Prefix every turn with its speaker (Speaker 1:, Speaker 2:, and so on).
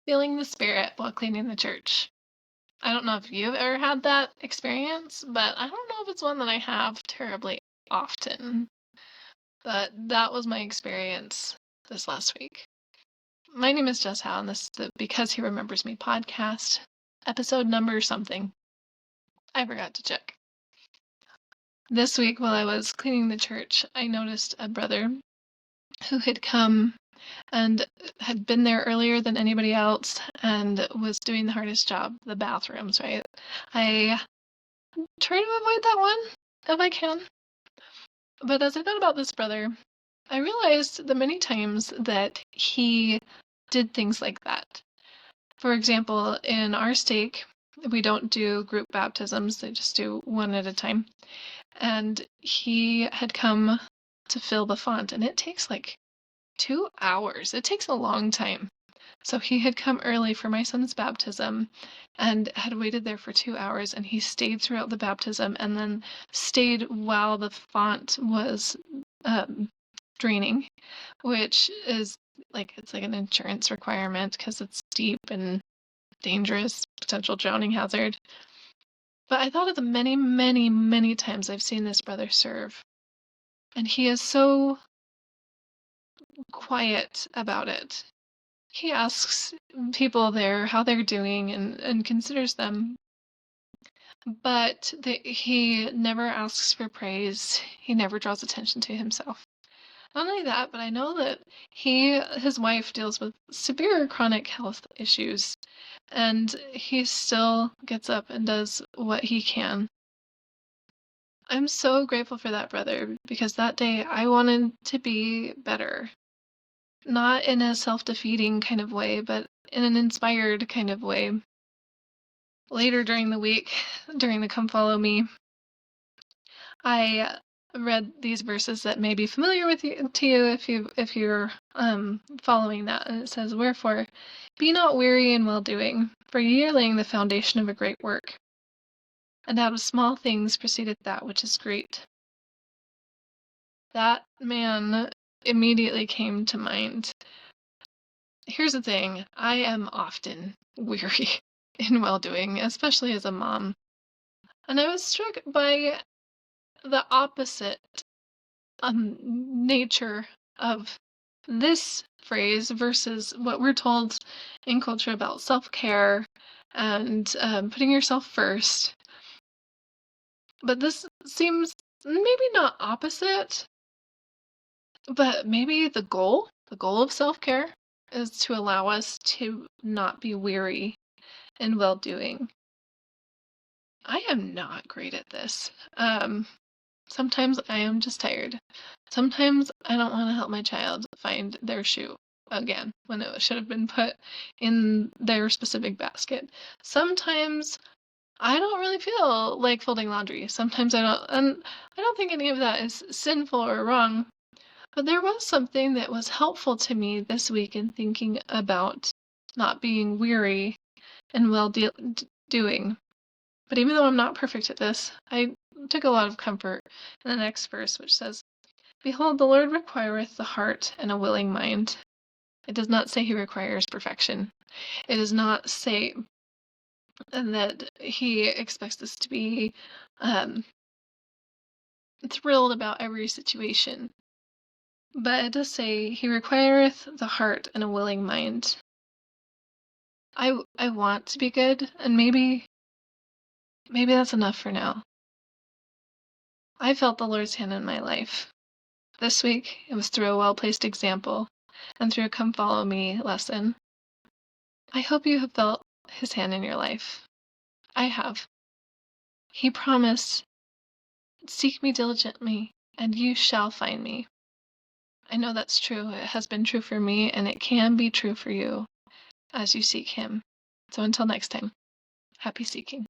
Speaker 1: Feeling the spirit while cleaning the church. I don't know if you've ever had that experience, but I don't know if it's one that I have terribly often. But that was my experience this last week. My name is Jess Howe, and this is the Because He Remembers Me podcast, episode number something. I forgot to check. This week, while I was cleaning the church, I noticed a brother who had come and had been there earlier than anybody else and was doing the hardest job, the bathrooms, right? I try to avoid that one if I can. But as I thought about this brother, I realized the many times that he did things like that. For example, in our stake, we don't do group baptisms, they just do one at a time. And he had come to fill the font, and it takes like 2 hours. It takes a long time. So he had come early for my son's baptism and had waited there for 2 hours, and he stayed throughout the baptism and then stayed while the font was draining, which is it's like an insurance requirement because it's deep and dangerous, potential drowning hazard. But I thought of the many, many, many times I've seen this brother serve, and he is so quiet about it. He asks people there how they're doing and considers them, but he never asks for praise. He never draws attention to himself. Not only that, but I know that his wife deals with severe chronic health issues, and he still gets up and does what he can. I'm so grateful for that brother because that day I wanted to be better. Not in a self-defeating kind of way, but in an inspired kind of way. Later during the week, during the Come Follow Me, I read these verses that may be familiar to you if you're following that. And it says, "Wherefore, be not weary in well doing, for ye are laying the foundation of a great work. And out of small things proceedeth that which is great." That man immediately came to mind. Here's the thing, I am often weary in well doing, especially as a mom. And I was struck by the opposite nature of this phrase versus what we're told in culture about self-care and putting yourself first. But this seems maybe not opposite, but maybe the goal of self-care is to allow us to not be weary in well-doing. I am not great at this. Sometimes I am just tired. Sometimes I don't want to help my child find their shoe again when it should have been put in their specific basket. Sometimes I don't really feel like folding laundry. Sometimes I don't, and I don't think any of that is sinful or wrong. But there was something that was helpful to me this week in thinking about not being weary and doing. But even though I'm not perfect at this, I took a lot of comfort in the next verse, which says, "Behold, the Lord requireth the heart and a willing mind." It does not say he requires perfection. It does not say that he expects us to be thrilled about every situation. But it does say he requireth the heart and a willing mind. I want to be good, and maybe that's enough for now. I felt the Lord's hand in my life. This week, it was through a well-placed example and through a Come Follow Me lesson. I hope you have felt his hand in your life. I have. He promised, "Seek me diligently, and you shall find me." I know that's true. It has been true for me, and it can be true for you as you seek him. So until next time, happy seeking.